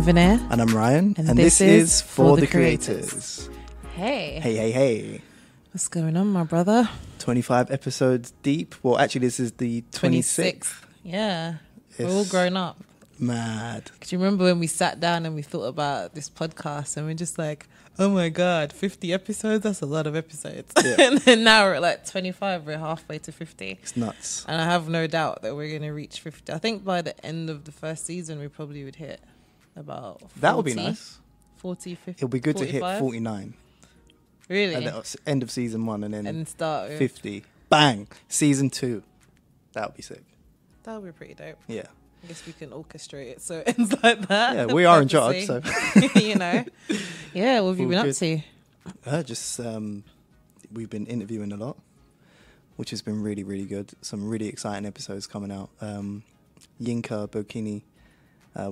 Vinay. And I'm Ryan. And this is For the Creators. Hey. Hey. What's going on, my brother? 25 episodes deep. Well, actually, this is the 26th. Yeah. We're all grown up. Mad. Do you remember when we sat down and we thought about this podcast and we're just like, oh my God, 50 episodes? That's a lot of episodes. Yeah. And then now we're at like 25. We're halfway to 50. It's nuts. And I have no doubt that we're going to reach 50. I think by the end of the first season, we probably would hit about 40. That would be nice. 40, 50, It'll be good 45? to hit 49. Really? At the end of season 1 and then start with 50. Bang! Season 2. That would be sick. That would be pretty dope. Yeah. I guess we can orchestrate it so it ends like that. Yeah, we are in charge, so. You know. Yeah, what have you been up to? We've been interviewing a lot, which has been really, really good. Some really exciting episodes coming out. Yinka Bokini,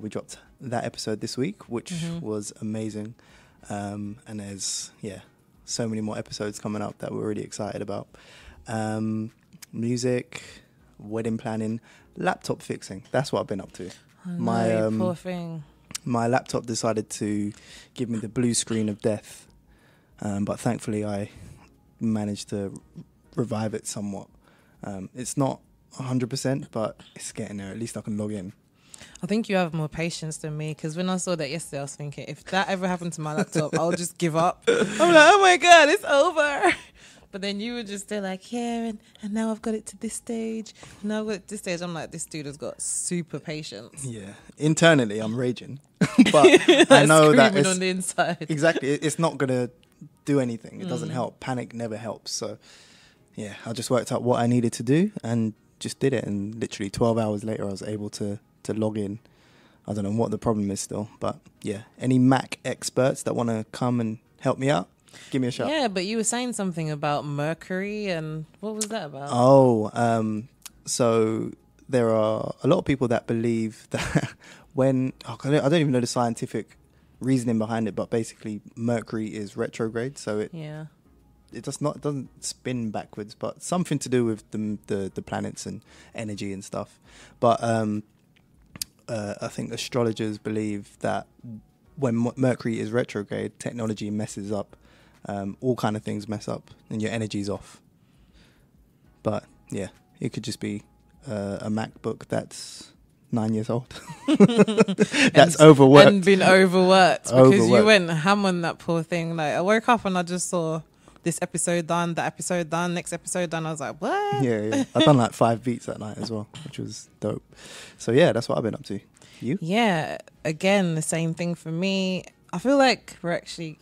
we dropped that episode this week, which was amazing. And there's, so many more episodes coming up that we're really excited about. Music, wedding planning, laptop fixing. That's what I've been up to. Poor thing. My laptop decided to give me the blue screen of death, but thankfully I managed to revive it somewhat. It's not 100%, but it's getting there. At least I can log in. I think you have more patience than me, because when I saw that yesterday, I was thinking, if that ever happened to my laptop, I'll just give up. I'm like, oh my God, it's over. But then you were just there like, and now I've got it to this stage. Now I've got it to this stage. I'm like, this dude has got super patience. Yeah. Internally, I'm raging. But I know that it's... on the inside. Exactly. It's not going to do anything. It doesn't help. Panic never helps. So, I just worked out what I needed to do and just did it. And literally 12 hours later, I was able to log in. I don't know what the problem is still. But, any Mac experts that want to come and help me out, give me a shout. Yeah, but you were saying something about mercury, and what was that about? So there are a lot of people that believe that I don't even know the scientific reasoning behind it, but basically Mercury is retrograde, so it doesn't spin backwards, but something to do with the planets and energy and stuff. But I think astrologers believe that when Mercury is retrograde, technology messes up. All kind of things mess up and your energy's off. But it could just be a MacBook that's 9 years old. That's overworked. And been overworked because you went ham on that poor thing. Like, I woke up and I just saw this episode done, that episode done, next episode done. I was like, what? Yeah. I've done like 5 beats that night as well, which was dope. So that's what I've been up to. You? Yeah. Again, the same thing for me. I feel like we're actually...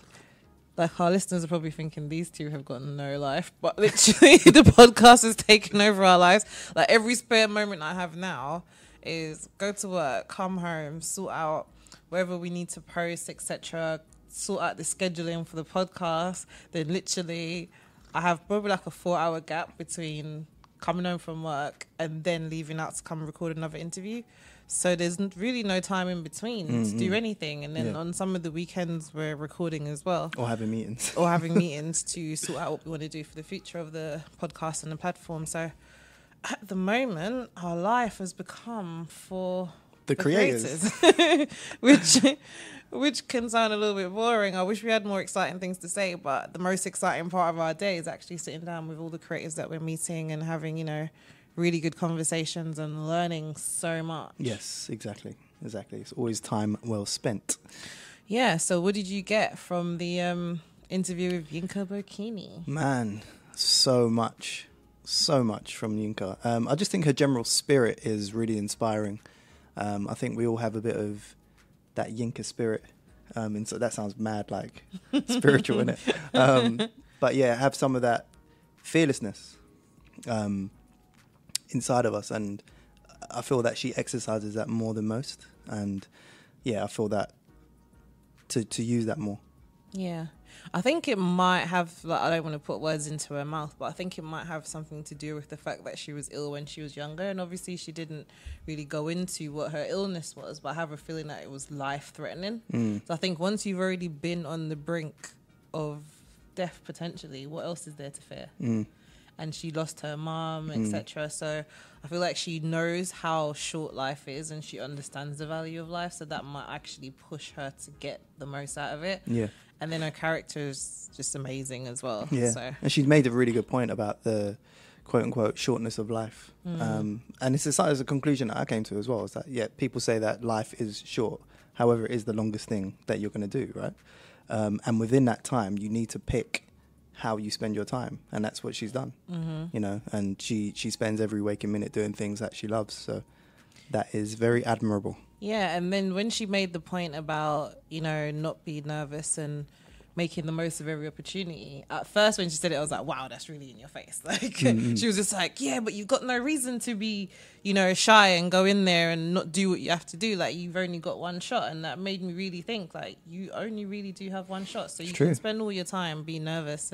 Like, our listeners are probably thinking these two have got no life, but literally the podcast has taken over our lives. Like, every spare moment I have now is go to work, come home, sort out wherever we need to post, etc., sort out the scheduling for the podcast. Then literally I have probably like a 4-hour gap between coming home from work and then leaving out to come record another interview. So there's really no time in between to do anything. And then on some of the weekends, we're recording as well. Or having meetings. To sort out what we want to do for the future of the podcast and the platform. So at the moment, our life has become for the creators. which can sound a little bit boring. I wish we had more exciting things to say, but the most exciting part of our day is actually sitting down with all the creators that we're meeting and having, really good conversations and learning so much. Yes, exactly. It's always time well spent. Yeah, so what did you get from the interview with Yinka Bokini? Man, so much from Yinka. I just think her general spirit is really inspiring. I think we all have a bit of that Yinka spirit. And so that sounds mad, like spiritual, innit? But have some of that fearlessness inside of us, and I feel that she exercises that more than most, and I feel that to use that more. I think it might have, I don't want to put words into her mouth, but I think it might have something to do with the fact that she was ill when she was younger, and obviously she didn't really go into what her illness was, but I have a feeling that it was life-threatening. So I think once you've already been on the brink of death potentially, what else is there to fear? and she lost her mom, etc. So I feel like she knows how short life is and she understands the value of life. So that might actually push her to get the most out of it. Yeah. And then her character is just amazing as well. Yeah. So. And she's made a really good point about the quote unquote shortness of life. And it's a conclusion that I came to as well, is that, yeah, people say that life is short. However, it is the longest thing that you're going to do, right? And within that time, you need to pick how you spend your time, and that's what she's done. You know, and she spends every waking minute doing things that she loves. So that is very admirable. Yeah, and then when she made the point about, you know, not being nervous and making the most of every opportunity, at first when she said it, I was like, wow, that's really in your face. Like, she was just like, yeah, but you've got no reason to be, you know, shy and go in there and not do what you have to do. Like, you've only got one shot. And that made me really think, like, you only really do have one shot. So you can spend all your time being nervous,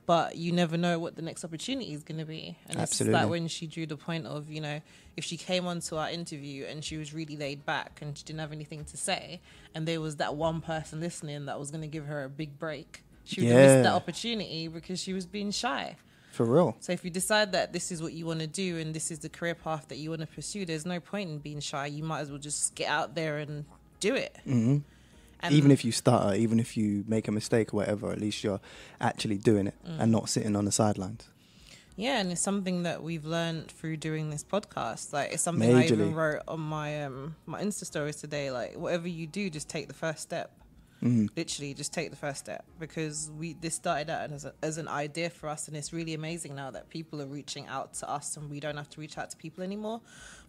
but you never know what the next opportunity is going to be. And Absolutely. It's like when she drew the point of, you know, if she came onto our interview and she was really laid back and she didn't have anything to say, and there was that one person listening that was going to give her a big break, she would have missed that opportunity because she was being shy. For real. So if you decide that this is what you want to do and this is the career path that you want to pursue, there's no point in being shy. You might as well just get out there and do it. Mm-hmm. And even if you stutter, even if you make a mistake or whatever, at least you're actually doing it and not sitting on the sidelines. Yeah, and it's something that we've learned through doing this podcast. Like, it's something I even wrote on my my Insta stories today. Like, whatever you do, just take the first step. Literally, just take the first step, because this started out as an idea for us, and it's really amazing now that people are reaching out to us, and we don't have to reach out to people anymore.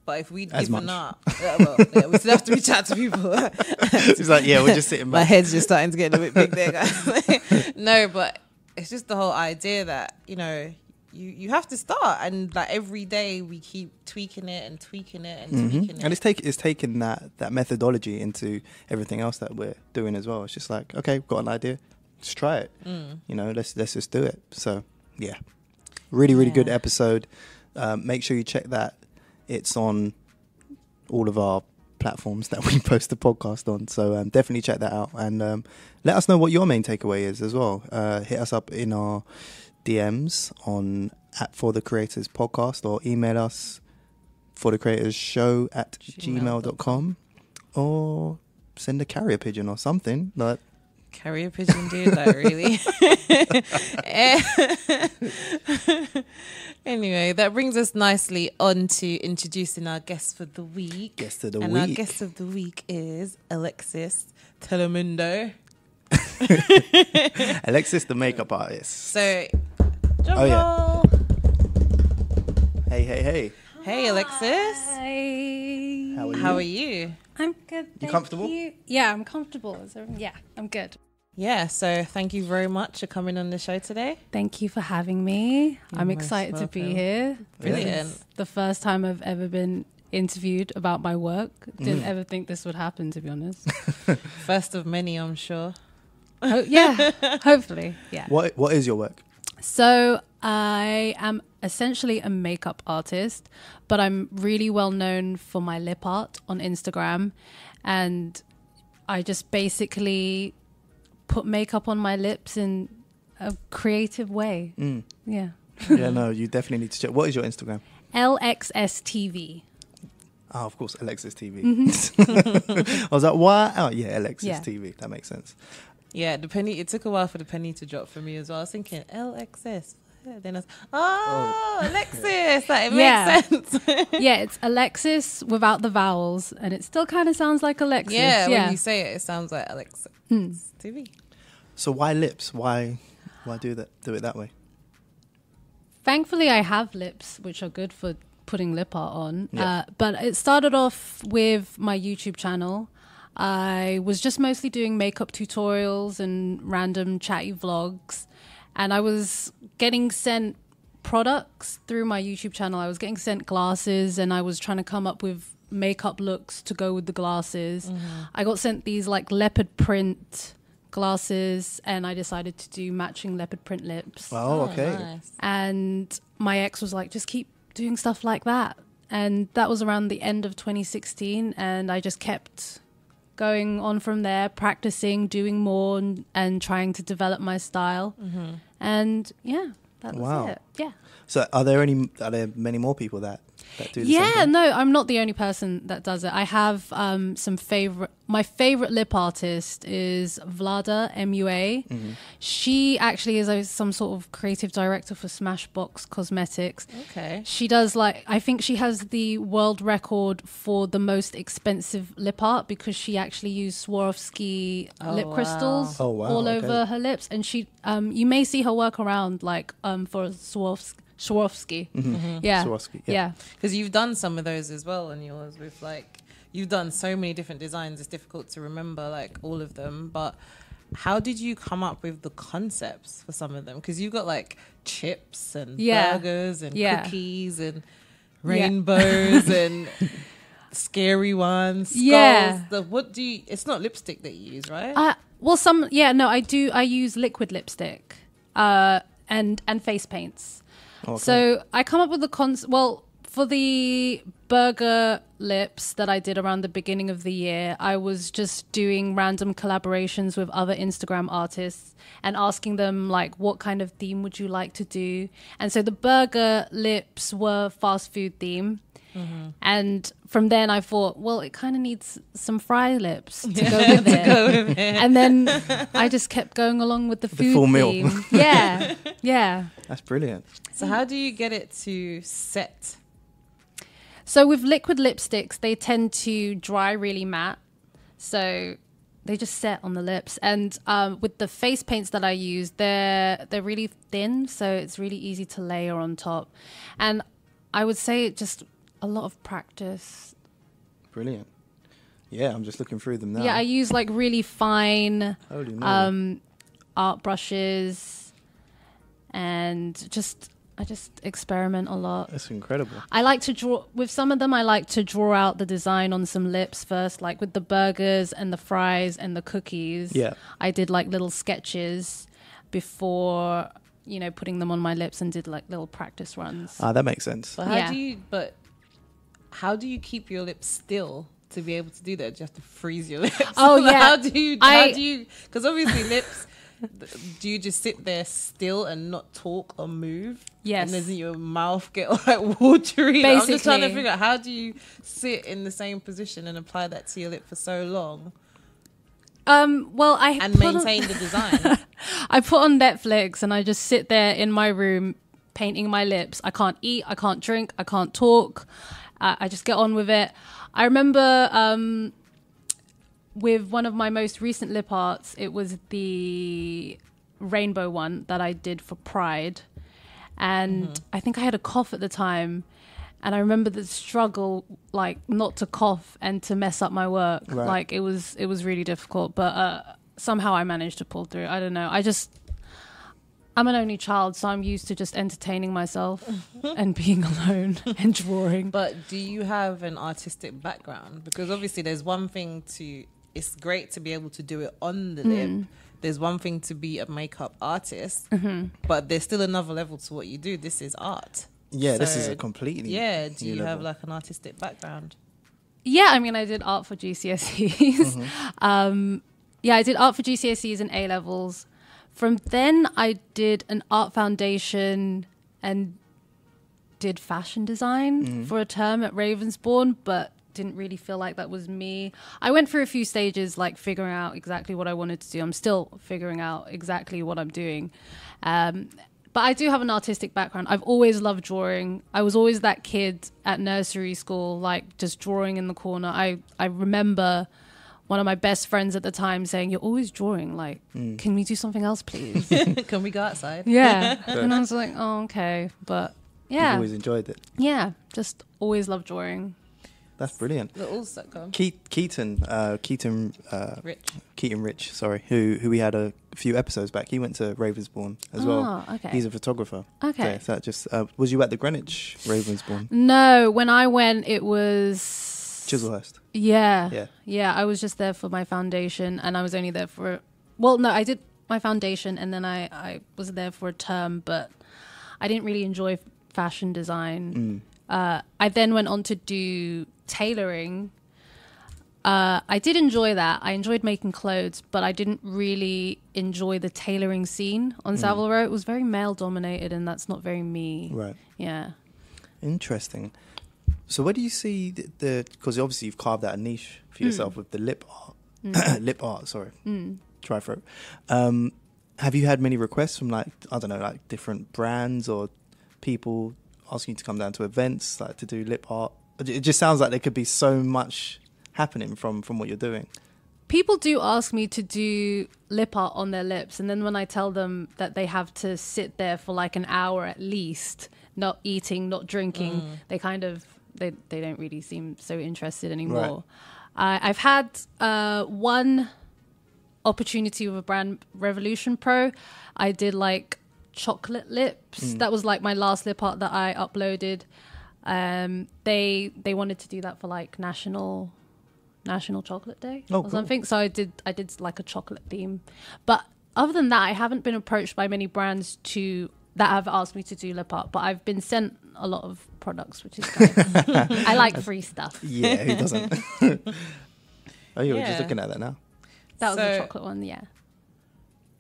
But if we'd given up, we still have to reach out to people. It's like, yeah, we're just sitting back. My head's just starting to get a bit big there, guys. No, but it's just the whole idea that, you know, you have to start, and like every day we keep tweaking it and tweaking it and tweaking it. And it's taken that methodology into everything else that we're doing as well. It's just like, okay, we've got an idea, let's try it. You know, let's just do it. So yeah, really good episode. Make sure you check that. It's on all of our platforms that we post the podcast on. So definitely check that out, and let us know what your main takeaway is as well. Hit us up in our DMs on @ForTheCreators Podcast, or email us forthecreatorshow@gmail.com, or send a carrier pigeon or something. Like, carrier pigeon, dude, like really. Anyway, that brings us nicely on to introducing our guest for the week. Guest of the week. And our guest of the week is Alexis Telemundo. Alexis, the makeup artist. So, drum roll. Hey. Hey, Alexis. Hi. How are you? I'm good. You comfortable? Yeah, I'm comfortable. Yeah, I'm good. Yeah, so thank you very much for coming on the show today. Thank you for having me. I'm excited to be here. Brilliant. It's the first time I've ever been interviewed about my work. Didn't ever think this would happen, to be honest. First of many, I'm sure. Yeah, hopefully. Yeah. What is your work? So I am essentially a makeup artist, but I'm really well known for my lip art on Instagram, and I just basically put makeup on my lips in a creative way. Yeah. Yeah, no, you definitely need to check. What is your Instagram? LXSTV. Oh, of course, Alexis TV. I was like, why? Oh, yeah, Alexis TV. That makes sense. Yeah, it took a while for the penny to drop for me as well. I was thinking, LXS. Then I was, Alexis. That makes sense. Yeah, it's Alexis without the vowels, and it still kind of sounds like Alexis. Yeah, when you say it, it sounds like Alexis TV. So why lips? Why do it that way? Thankfully, I have lips, which are good for putting lip art on. Yeah. But it started off with my YouTube channel. I was just mostly doing makeup tutorials and random chatty vlogs. And I was getting sent products through my YouTube channel. I was getting sent glasses, and I was trying to come up with makeup looks to go with the glasses. I got sent these like leopard print glasses, and I decided to do matching leopard print lips. Oh, okay. Nice. And my ex was like, just keep doing stuff like that. And that was around the end of 2016. And I just kept going on from there, practicing, doing more, and trying to develop my style. And yeah, that was Wow. it. Yeah. So are there many more people that do the same Yeah, thing? no, I'm not the only person that does it. I have my favorite lip artist is Vlada, MUA. Mm-hmm. She actually is some sort of creative director for Smashbox Cosmetics. Okay. She does I think she has the world record for the most expensive lip art because she actually used Swarovski lip crystals all over her lips. And she, you may see her work around for Swarovski. Mm-hmm. Yeah. Swarovski, Yeah. Because you've done some of those as well, and yours with you've done so many different designs. It's difficult to remember all of them. But how did you come up with the concepts for some of them? Because you've got chips and burgers and cookies and rainbows and scary ones. Skulls. Yeah. It's not lipstick that you use, right? I use liquid lipstick and face paints. Okay. So I come up with the for the burger lips that I did around the beginning of the year, I was just doing random collaborations with other Instagram artists and asking them what kind of theme would you like to do? And so the burger lips were fast food theme. Mm-hmm. And from then I thought, well, it kind of needs some fry lips to go with it. And then I just kept going along with the food full meal. theme. Yeah. Yeah. That's brilliant. So how do you get it to set? So with liquid lipsticks, they tend to dry really matte. So they just set on the lips. And with the face paints that I use, they're really thin. So it's really easy to layer on top. And I would say just a lot of practice. Brilliant. Yeah, I'm just looking through them now. Yeah, I use really fine Holy moly. art brushes, and I just experiment a lot. That's incredible. I like to draw with some of them. I like to draw out the design on some lips first, like with the burgers and the fries and the cookies. Yeah, I did little sketches before putting them on my lips and did little practice runs. That makes sense. But how do you keep your lips still to be able to do that? Do you have to freeze your lips? Oh yeah. How do you? Because obviously lips. Do you just sit there still and not talk or move? Yes. And doesn't your mouth get watery? Basically. I'm just trying to figure out, how do you sit in the same position and apply that to your lip for so long? And maintain the design. I put on Netflix and I just sit there in my room painting my lips. I can't eat, I can't drink, I can't talk. I just get on with it. I remember with one of my most recent lip arts, it was the rainbow one that I did for Pride. And I think I had a cough at the time. And I remember the struggle, not to cough and to mess up my work. Right. It was really difficult, but somehow I managed to pull through. I don't know. I'm an only child, so I'm used to just entertaining myself and being alone and drawing. But do you have an artistic background? Because obviously there's one thing it's great to be able to do it on the lip. There's one thing to be a makeup artist, but there's still another level to what you do. This is art. Yeah, this is a completely do you level. have an artistic background? Yeah, I mean, I did art for GCSEs. I did art for GCSEs and A-levels. From then, I did an art foundation and did fashion design for a term at Ravensbourne, but didn't really feel like that was me. I went through a few stages, figuring out exactly what I wanted to do. I'm still figuring out exactly what I'm doing. But I do have an artistic background. I've always loved drawing. I was always that kid at nursery school, just drawing in the corner. I remember one of my best friends at the time saying, "You're always drawing. Can we do something else, please?" Can we go outside? Yeah. And I was like, "Oh, okay." But yeah. You've always enjoyed it. Yeah. Just always loved drawing. That's brilliant. Keaton Rich, sorry, who we had a few episodes back. He went to Ravensbourne as well. Okay. He's a photographer. Okay. So that just was you at the Greenwich Ravensbourne? No, when I went, it was Chislehurst. Yeah. I was just there for my foundation, and I was only there for. Well, no, I did my foundation, and then I was there for a term, but I didn't really enjoy fashion design. I then went on to do tailoring, I did enjoy that. I enjoyed making clothes, but I didn't really enjoy the tailoring scene on Savile Row. It was very male dominated, and that's not very me. Right. Yeah. Interesting. So where do you see because obviously you've carved out a niche for yourself with the lip art. Lip art, sorry. Dry throat. Have you had many requests from like, I don't know, like different brands or people asking you to come down to events like to do lip art? It just sounds like there could be so much happening from what you're doing. People do ask me to do lip art on their lips, and then when I tell them that they have to sit there for like an hour at least, not eating, not drinking, they kind of they don't really seem so interested anymore. Right. I've had one opportunity with a brand, Revolution Pro. I did like chocolate lips. That was like my last lip art that I uploaded. They wanted to do that for like National Chocolate Day or something. So I did like a chocolate theme. But other than that, I haven't been approached by many brands that have asked me to do lip art, but I've been sent a lot of products, which is nice. I like free stuff. Yeah, who doesn't? Oh, you're just looking at that now. That was the chocolate one, yeah.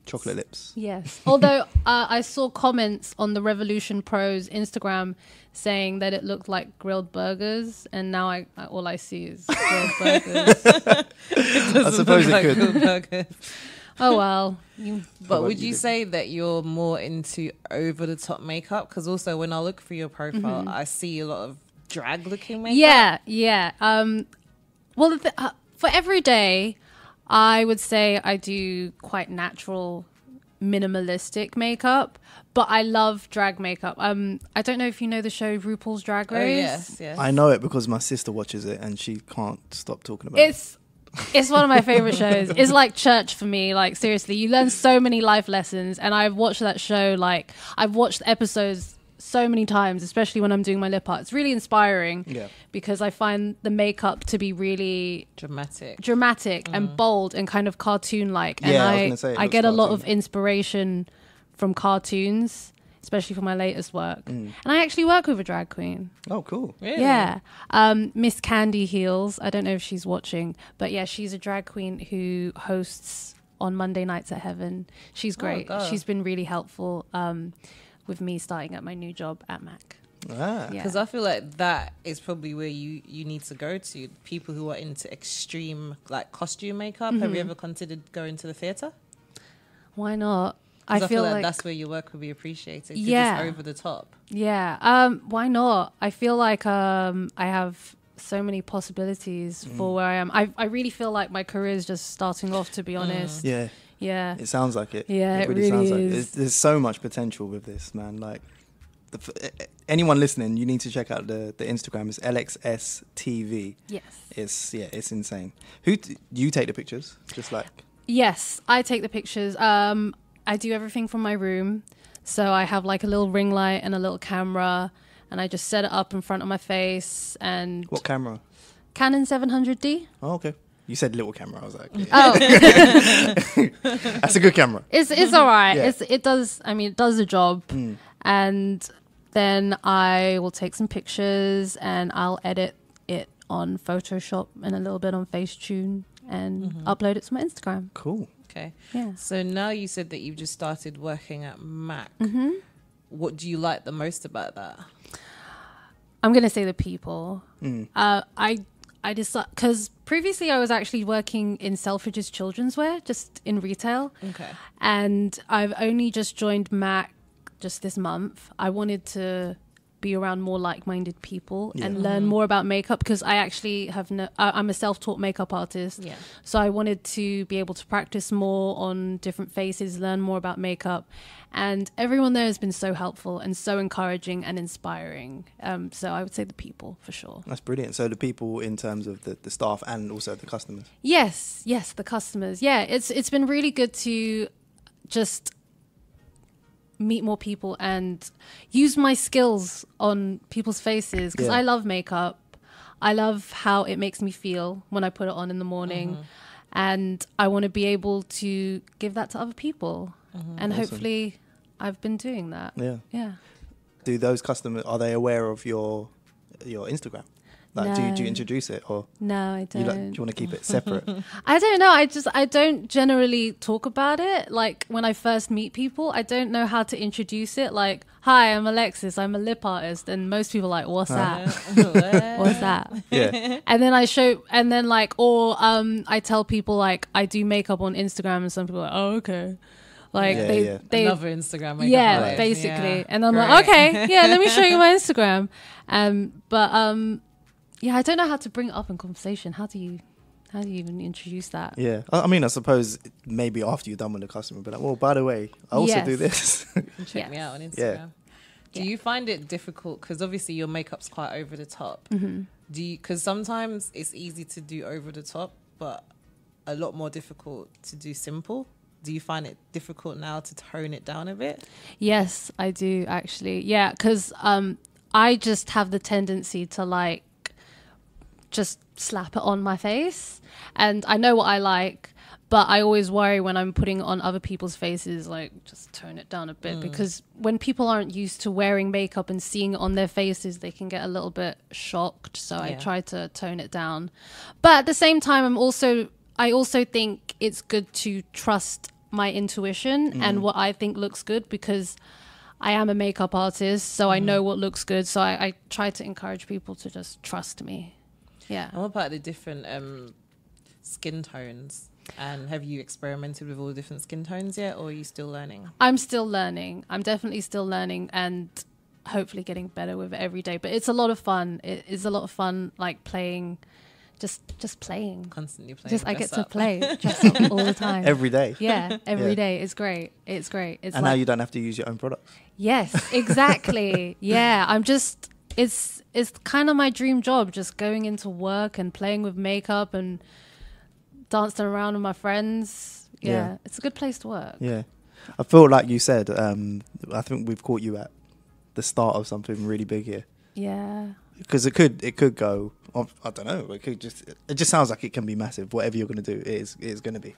Chocolate lips. Yes. Although I saw comments on the Revolution Pro's Instagram saying that it looked like grilled burgers, and now all I see is grilled burgers. I suppose it could. Oh, well. But would you say that you're more into over-the-top makeup? Because also when I look through your profile, I see a lot of drag-looking makeup. Yeah. Well, for every day, I would say I do quite natural, minimalistic makeup, but I love drag makeup. I don't know if you know the show RuPaul's Drag Race. Oh, yes. I know it because my sister watches it and she can't stop talking about it. It's one of my favorite shows. It's like church for me. Like, seriously, you learn so many life lessons. And I've watched that show, like, I've watched episodes so many times, especially when I'm doing my lip art. It's really inspiring because I find the makeup to be really dramatic and bold and kind of cartoon-like. And I get a lot of inspiration from cartoons, especially for my latest work. And I actually work with a drag queen. Oh, cool. Really? Yeah. Miss Candy Heels. I don't know if she's watching, but yeah, she's a drag queen who hosts on Monday Nights at Heaven. She's great. She's been really helpful with me starting at my new job at Mac. Because I feel like that is probably where you need to go to. People who are into extreme like costume makeup. Have you ever considered going to the theatre? Why not? I feel like that's where your work would be appreciated. It's over the top. Yeah. Why not? I feel like I have so many possibilities for where I am. I really feel like my career is just starting off, to be honest. Yeah. Yeah. It sounds like it. Yeah, it really sounds like it. There's so much potential with this, man. Like, anyone listening, you need to check out the Instagram. It's Alexis TV. Yes. It's insane. Do you take the pictures? Just like. Yes, I take the pictures. I do everything from my room. So I have like a little ring light and a little camera, and I just set it up in front of my face. And what camera? Canon 700D. Oh, okay. You said little camera. I was like, oh, that's a good camera. It's all right. Yeah. It does the job. And then I will take some pictures and I'll edit it on Photoshop and a little bit on Facetune and upload it to my Instagram. Cool. Okay. Yeah. So now you said that you've just started working at Mac. What do you like the most about that? I'm gonna say the people. I decided because previously I was actually working in Selfridge's children's wear, just in retail. Okay. And I've only just joined Mac just this month. I wanted to be around more like-minded people and learn more about makeup because I actually I'm a self-taught makeup artist. Yeah. So I wanted to be able to practice more on different faces, learn more about makeup. And everyone there has been so helpful and so encouraging and inspiring. So I would say the people for sure. That's brilliant. So the people in terms of the staff and also the customers. Yes, the customers. Yeah, it's been really good to just meet more people and use my skills on people's faces because I love makeup. I love how it makes me feel when I put it on in the morning. And I want to be able to give that to other people. And hopefully I've been doing that. Yeah. Do those customers, are they aware of your Instagram? Like, do you introduce it, or no, I don't. Do you want to keep it separate? I don't know. I don't generally talk about it. Like when I first meet people, I don't know how to introduce it. Like, hi, I'm Alexis. I'm a lip artist, and most people are like, what's that? What's that? Yeah. And then I tell people like I do makeup on Instagram, and some people are like, oh, okay. Like they another Instagram makeup artist. Basically. And I'm like, okay, yeah, let me show you my Instagram. Yeah, I don't know how to bring it up in conversation. How do you even introduce that? Yeah, I mean, I suppose maybe after you're done with the customer, be like, well, by the way, I also do this. Check me out on Instagram. Yeah. Do you find it difficult? Because obviously your makeup's quite over the top. Mm-hmm. Because sometimes it's easy to do over the top, but a lot more difficult to do simple. Do you find it difficult now to tone it down a bit? Yes, I do actually. Yeah, because I just have the tendency to like just slap it on my face, and I know what I like, but I always worry when I'm putting it on other people's faces, like just tone it down a bit, because when people aren't used to wearing makeup and seeing it on their faces, they can get a little bit shocked. So I try to tone it down, but at the same time, I also think it's good to trust my intuition and what I think looks good, because I am a makeup artist, so I know what looks good. So I try to encourage people to just trust me. Yeah. And what about the different skin tones? And have you experimented with all the different skin tones yet, or are you still learning? I'm still learning. I'm definitely still learning, and hopefully getting better with it every day. But it's a lot of fun. It is a lot of fun, like playing, just playing. Constantly playing. I get to play dress up all the time. Every day. Yeah, every day. It's great. It's great. And now you don't have to use your own products. Yes, exactly. Yeah, it's kind of my dream job, just going into work and playing with makeup and dancing around with my friends. Yeah. It's a good place to work. Yeah. I feel like you said, I think we've caught you at the start of something really big here. Yeah. Because it could go, I don't know, it just sounds like it can be massive. Whatever you're going to do, it is going to be.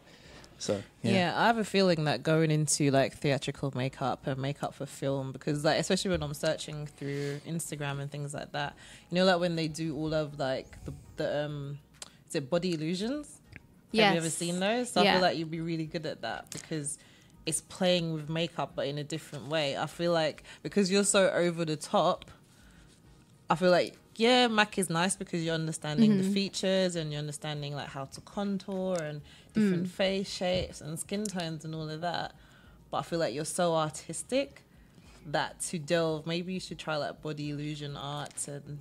So, yeah, I have a feeling that going into like theatrical makeup and makeup for film, because like especially when I'm searching through Instagram and things like that, you know, like when they do all of like the is it body illusions? Yes. Have you ever seen those? So I feel like you'd be really good at that, because it's playing with makeup but in a different way. I feel like because you're so over the top, I feel like MAC is nice because you're understanding the features and you're understanding like how to contour and different face shapes and skin tones and all of that. But I feel like you're so artistic that to delve, maybe you should try like body illusion art and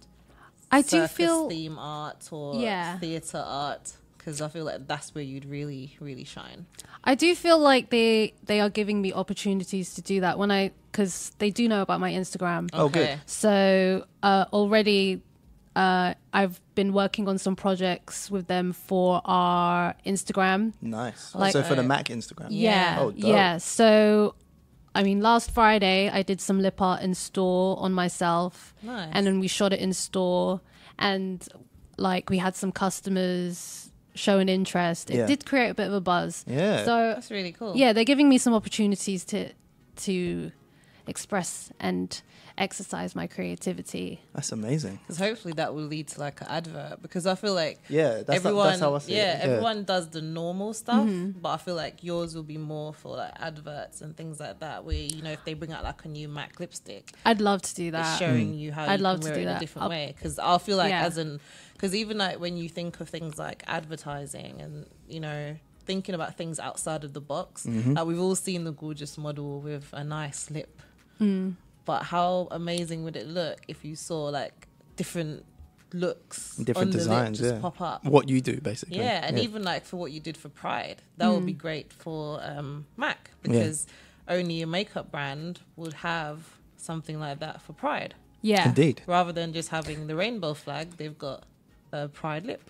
I do feel theme art or theatre art, because I feel like that's where you'd really, really shine. I do feel like they are giving me opportunities to do that because they do know about my Instagram. Oh, good. So already I've been working on some projects with them for our Instagram. Nice. Like, so for the MAC Instagram. Yeah. Oh, dope. Yeah. So, I mean, last Friday I did some lip art in store on myself. Nice. And then we shot it in store, and like we had some customers show an interest. It did create a bit of a buzz. Yeah. So that's really cool. Yeah, they're giving me some opportunities to express and exercise my creativity. That's amazing. Because hopefully that will lead to like an advert, because I feel like that's how I see it. Everyone does the normal stuff, but I feel like yours will be more for like adverts and things like that, where, you know, if they bring out like a new MAC lipstick, I'd love to do that. It's showing you how I'd you love can to wear do it in that. a different way. Because I feel like because even like when you think of things like advertising and, you know, thinking about things outside of the box, like we've all seen the gorgeous model with a nice lip. But how amazing would it look if you saw like different looks, different on designs, the lip just pop up? What you do, basically. Yeah, and even like for what you did for Pride, that would be great for MAC, because only a makeup brand would have something like that for Pride. Yeah. Indeed. Rather than just having the rainbow flag, they've got a Pride lip.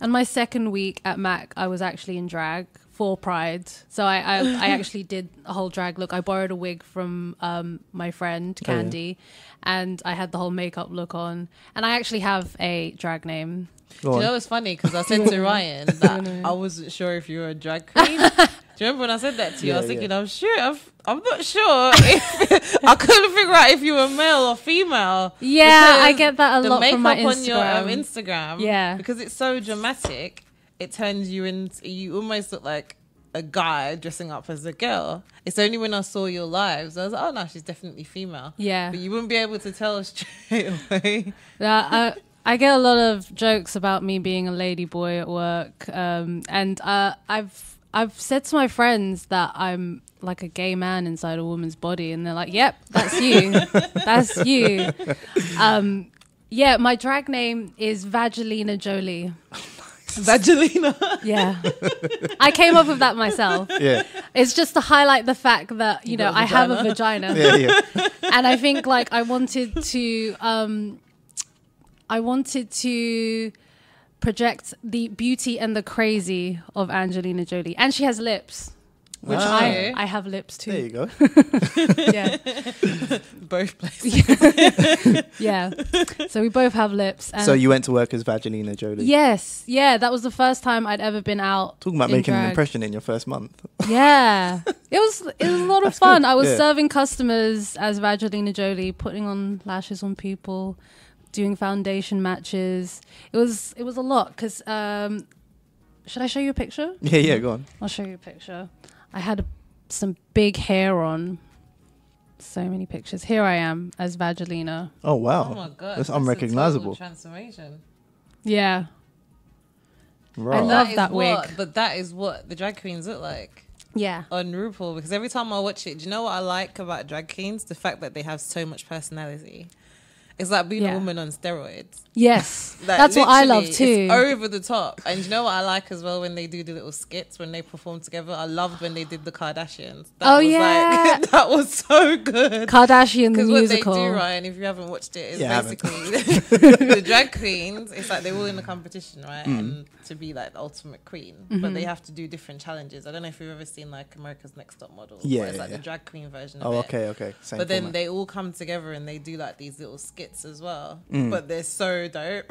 And my second week at MAC, I was actually in drag for Pride. So I actually did a whole drag look. I borrowed a wig from my friend, Candy, and I had the whole makeup look on. And I actually have a drag name. You know, it's funny because I said to Ryan that I wasn't sure if you were a drag queen. Do you remember when I said that to you? I was thinking, I'm not sure. If, I couldn't figure out if you were male or female. Yeah, I get that a lot from my Instagram. The makeup on your Instagram, yeah, because it's so dramatic, it turns you into, you almost look like a guy dressing up as a girl. It's only when I saw your lives I was like, oh no, she's definitely female. Yeah, but you wouldn't be able to tell straight away. I get a lot of jokes about me being a lady boy at work, and I've said to my friends that I'm like a gay man inside a woman's body, and they're like, yep, that's you. That's you. Yeah, my drag name is Vagelina Jolie. Vagelina. Yeah. I came up with that myself. Yeah. It's just to highlight the fact that, you know, I have a vagina. Yeah. And I think like I wanted to project the beauty and the crazy of Angelina Jolie. And she has lips. Which I have lips too. There you go. Yeah. Both places. Yeah. So we both have lips. And so you went to work as Vagelina Jolie? Yes. Yeah. That was the first time I'd ever been out. Talking about making an impression in your first month. Yeah. It was a lot of fun. Good. I was serving customers as Vagelina Jolie, putting on lashes on people, doing foundation matches. It was a lot because should I show you a picture? Yeah, go on. I'll show you a picture. I had some big hair on. So many pictures. Here I am as Vagelina. Oh wow! Oh my god, that's unrecognizable. Transformation. Yeah. Right. I love that wig. But that is what the drag queens look like. Yeah. On RuPaul, because every time I watch it, do you know what I like about drag queens? The fact that they have so much personality. It's like being a woman on steroids. Yes. Like, that's what I love too. It's over the top. And you know what I like as well when they do the little skits, when they perform together? I loved when they did the Kardashians. That was like, that was so good. Kardashian the musical. Because what they do, Ryan, if you haven't watched it, is basically the drag queens, it's like they're all in a competition, right? And to be like the ultimate queen. But they have to do different challenges. I don't know if you've ever seen like America's Next Top Model. Yeah. Where it's like the drag queen version of it. Okay. Same but then format. they all come together and they do like these little skits as well. But they're so dope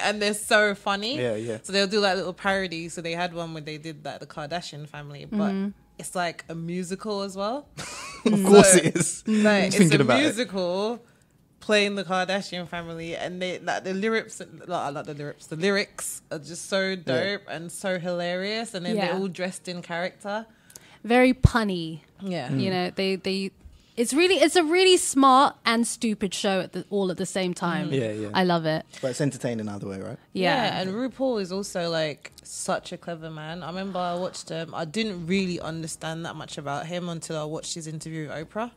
and they're so funny. Yeah. So they'll do like little parodies. So they had one where they did like the Kardashian family, but it's like a musical as well. Of course it is. Like, it's a musical playing the Kardashian family, and they like the lyrics. The lyrics are just so dope and so hilarious, and then they're all dressed in character. Very punny. Yeah, you know they. It's a really smart and stupid show all at the same time. Yeah. I love it. But it's entertaining either way, right? Yeah, and RuPaul is also like such a clever man. I remember I watched him. I didn't really understand that much about him until I watched his interview with Oprah.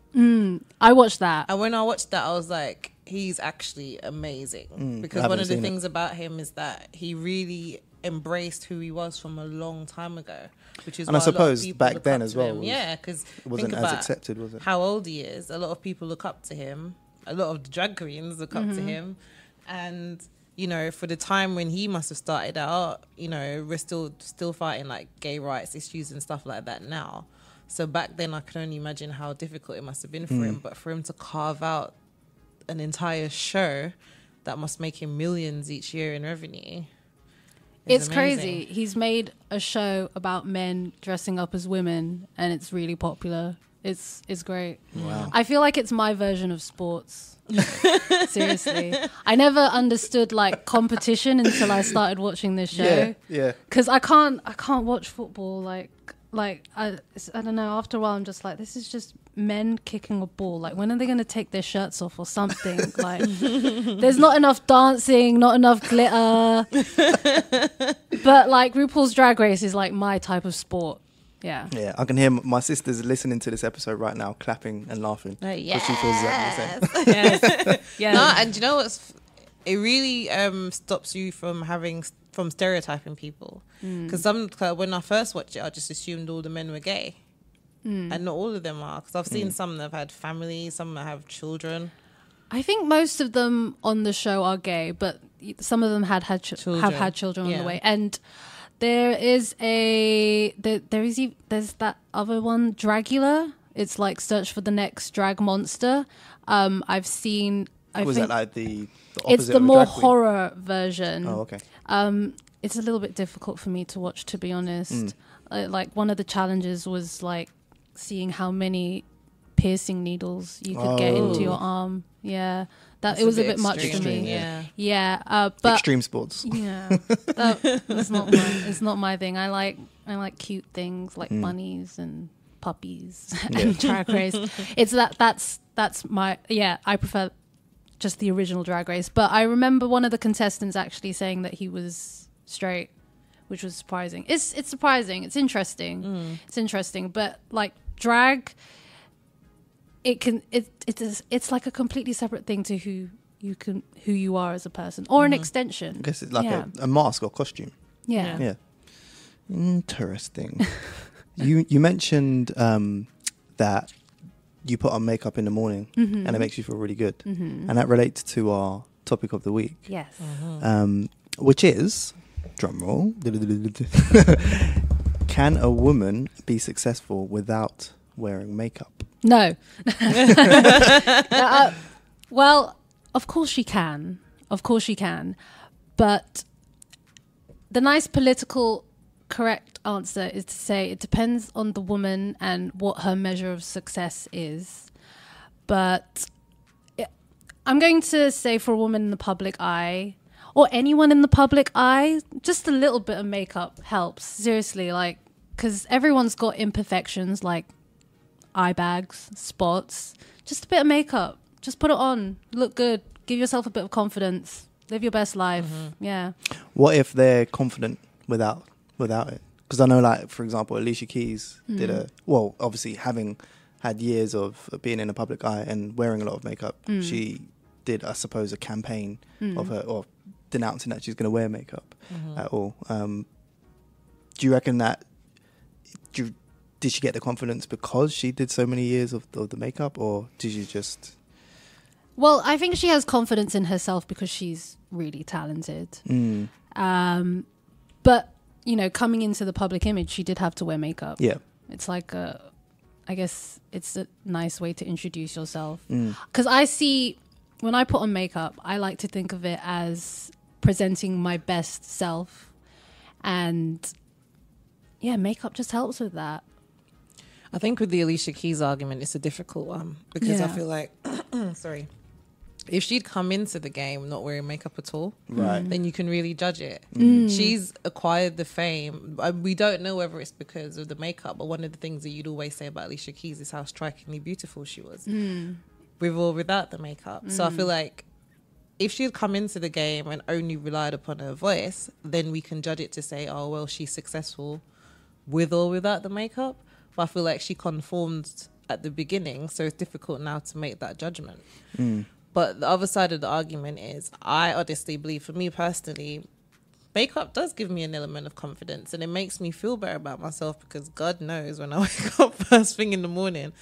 I watched that. And when I watched that, I was like, he's actually amazing. Because one of the things about him is that he really embraced who he was from a long time ago, which is, and I suppose back then as well, because it wasn't as accepted, was it? How old he is. A lot of people look up to him. A lot of the drag queens look up to him, and you know, for the time when he must have started out, you know, we're still fighting like gay rights issues and stuff like that now. So back then, I can only imagine how difficult it must have been for him. But for him to carve out an entire show that must make him millions each year in revenue. It's crazy. He's made a show about men dressing up as women, and it's really popular. It's great. Wow. I feel like it's my version of sports. Seriously. I never understood like competition until I started watching this show. Yeah. Because I can't watch football I don't know, after a while I'm just like, this is just men kicking a ball. Like, when are they going to take their shirts off or something? Like, there's not enough dancing, not enough glitter. But like RuPaul's Drag Race is like my type of sport. Yeah, I can hear my sisters listening to this episode right now, clapping and laughing. Yes. She feels exactly the same. Yes. No, and you know what's? It really stops you from stereotyping people. Because when I first watched it, I just assumed all the men were gay, and not all of them are. Because I've seen some that have had families, some that have children. I think most of them on the show are gay, but some of them have had children on the way. And there's that other one, Dragula. It's like Search for the Next Drag Monster. I've seen. Was that like the it's the more horror version. Oh, okay. It's a little bit difficult for me to watch, to be honest. Like one of the challenges was like seeing how many piercing needles you could get into your arm. Yeah, it was a bit much for me. But extreme sports. Yeah, it's not my thing. I like cute things like bunnies and puppies and Drag Race. It's that's my I prefer just the original Drag Race. But I remember one of the contestants actually saying that he was straight, which was surprising. It's surprising. It's interesting. It's interesting. But like drag, it's like a completely separate thing to who you are as a person, or an extension. I guess it's like a mask or costume. Yeah. Interesting. You mentioned that you put on makeup in the morning and it makes you feel really good, and that relates to our topic of the week. Yes. Which is, drum roll, can a woman be successful without wearing makeup? No. Well, of course she can. Of course she can. But the nice political correct answer is to say it depends on the woman and what her measure of success is. But I'm going to say for a woman in the public eye, or anyone in the public eye, just a little bit of makeup helps. Seriously, like, because everyone's got imperfections like eye bags, spots. Just a bit of makeup. Just put it on. Look good. Give yourself a bit of confidence. Live your best life. Yeah. What if they're confident without it? Because I know, like, for example, Alicia Keys did obviously having had years of being in the public eye and wearing a lot of makeup, she did, I suppose, a campaign of her, or denouncing that she's going to wear makeup at all. Do you reckon that, did she get the confidence because she did so many years of the makeup, or did you just... Well, I think she has confidence in herself because she's really talented. But, you know, coming into the public image, she did have to wear makeup. Yeah. It's like I guess it's a nice way to introduce yourself. Because I see, when I put on makeup, I like to think of it as presenting my best self. And yeah, makeup just helps with that. I think with the Alicia Keys argument, it's a difficult one because I feel like, if she'd come into the game not wearing makeup at all, then you can really judge it. She's acquired the fame. We don't know whether it's because of the makeup, but one of the things that you'd always say about Alicia Keys is how strikingly beautiful she was, with or without the makeup. So I feel like if she had come into the game and only relied upon her voice, then we can judge it to say, oh, well, she's successful with or without the makeup. But I feel like she conformed at the beginning, so it's difficult now to make that judgment. But the other side of the argument is, I honestly believe, for me personally, makeup does give me an element of confidence, and it makes me feel better about myself, because God knows when I wake up first thing in the morning,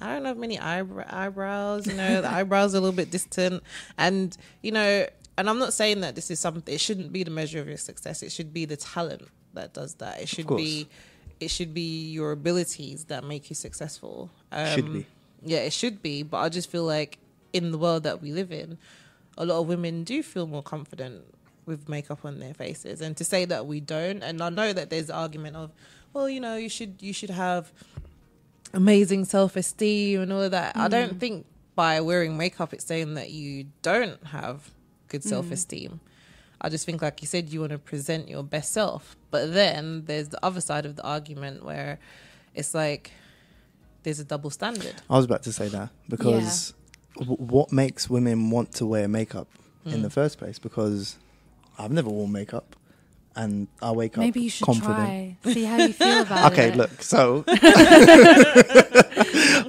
I don't have many eyebrows, you know, the eyebrows are a little bit distant. And, you know, and I'm not saying that this is something, it shouldn't be the measure of your success. It should be the talent that does that. It should be your abilities that make you successful. Should be. Yeah, it should be. But I just feel like in the world that we live in, a lot of women do feel more confident with makeup on their faces. And to say that we don't, and I know that there's the argument of, well, you know, you should have amazing self-esteem and all of that. I don't think by wearing makeup it's saying that you don't have good self-esteem. I just think, like you said, you want to present your best self. But then there's the other side of the argument where it's like there's a double standard. I was about to say that, because what makes women want to wear makeup in the first place? Because I've never worn makeup and I wake up confident. Maybe you should try. See how you feel about it. Okay, look, so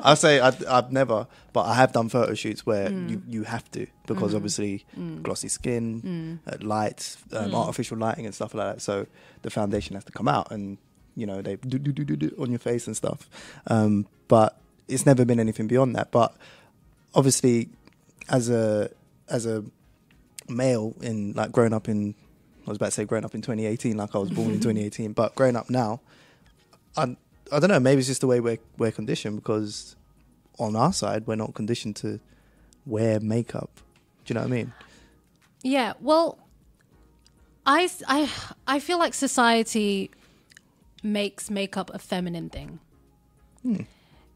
I say I've never, but I have done photo shoots where you have to, because obviously glossy skin, lights, artificial lighting and stuff like that. So the foundation has to come out, and you know they do on your face and stuff. But it's never been anything beyond that. But obviously, as a male, in like growing up in 2018, like I was born in 2018, but growing up now, I don't know, maybe it's just the way we're conditioned, because on our side, we're not conditioned to wear makeup. Do you know what I mean? Yeah, well, I feel like society makes makeup a feminine thing.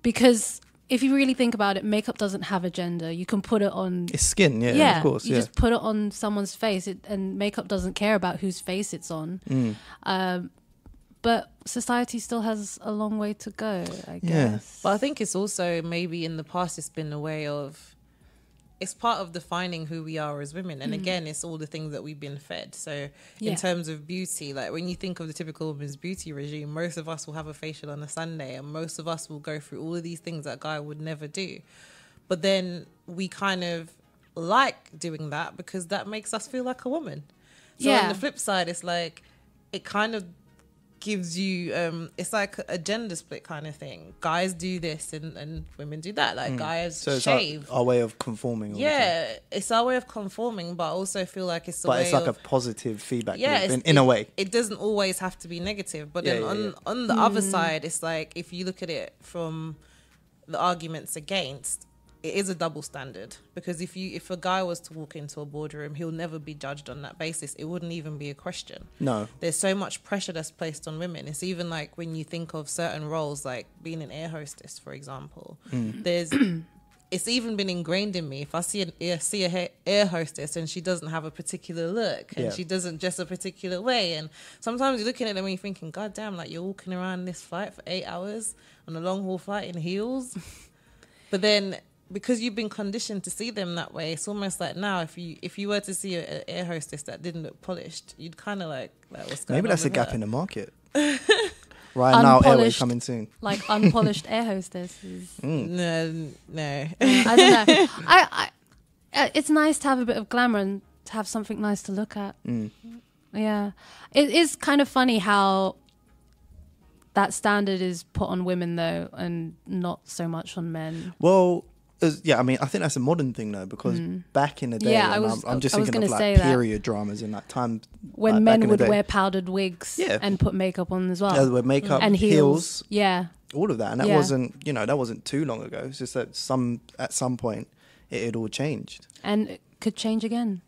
Because if you really think about it, makeup doesn't have a gender. You can put it on... It's skin, of course. You just put it on someone's face, and makeup doesn't care about whose face it's on. But society still has a long way to go, I guess. But I think it's also, maybe in the past, it's been a way of... It's part of defining who we are as women. And again, it's all the things that we've been fed. So in terms of beauty, like when you think of the typical woman's beauty regime, most of us will have a facial on a Sunday, and most of us will go through all of these things that a guy would never do. But then we kind of like doing that because that makes us feel like a woman. So on the flip side, it's like, it kind of gives you it's like a gender split kind of thing. Guys do this and women do that. Like guys shave. It's our way of conforming. It's our way of conforming, but I also feel like it's it's like a positive feedback loop in a way. It doesn't always have to be negative, but then on the other side, it's like, if you look at it from the arguments against, it is a double standard, because if a guy was to walk into a boardroom, he'll never be judged on that basis. It wouldn't even be a question. No. There's so much pressure that's placed on women. It's even like when you think of certain roles, like being an air hostess, for example. It's even been ingrained in me. If I see an air hostess and she doesn't have a particular look and she doesn't dress a particular way, and sometimes you're looking at them and you're thinking, God damn, like you're walking around this flight for 8 hours on a long haul flight in heels. But then, because you've been conditioned to see them that way, it's almost like now if you were to see an air hostess that didn't look polished, you'd kind of like what's going on? Maybe that's a gap her? In the market. Right now, Airways coming soon. Like unpolished air hostesses. No. I don't know. I it's nice to have a bit of glamour and to have something nice to look at. Yeah, it is kind of funny how that standard is put on women though, and not so much on men. Well, I mean, I think that's a modern thing though, because back in the day, I'm just thinking of like period dramas in like time when men would wear powdered wigs and put makeup on as well. Yeah, wear makeup and heels. Yeah, all of that, and that wasn't too long ago. It's just that at some point it had all changed, and it could change again.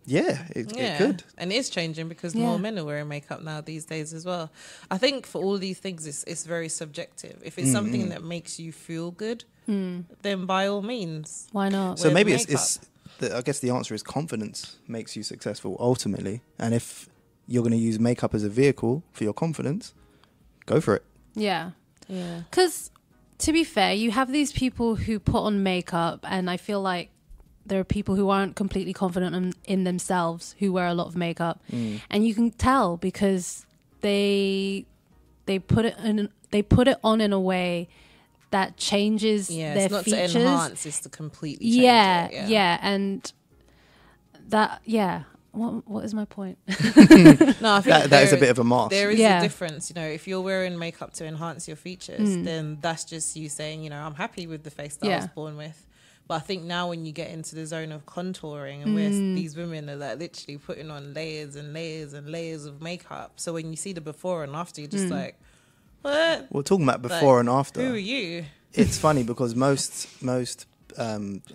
Yeah, it could. And it is changing because more men are wearing makeup now these days as well. I think for all these things, it's very subjective. If it's something that makes you feel good, then by all means. Why not? So maybe I guess the answer is confidence makes you successful ultimately. And if you're going to use makeup as a vehicle for your confidence, go for it. Yeah. Because to be fair, you have these people who put on makeup, and I feel like there are people who aren't completely confident in themselves who wear a lot of makeup, and you can tell because they put it on in a way that changes their it's not features. To enhance, it's to completely change it. And that what is my point? No, I think that is a bit of a mask. There is a difference, if you're wearing makeup to enhance your features, then that's just you saying, I'm happy with the face that I was born with. But I think now when you get into the zone of contouring, and where these women are like literally putting on layers and layers and layers of makeup, so when you see the before and after, you're just like, what? We're talking about before and after. Who are you? It's funny because most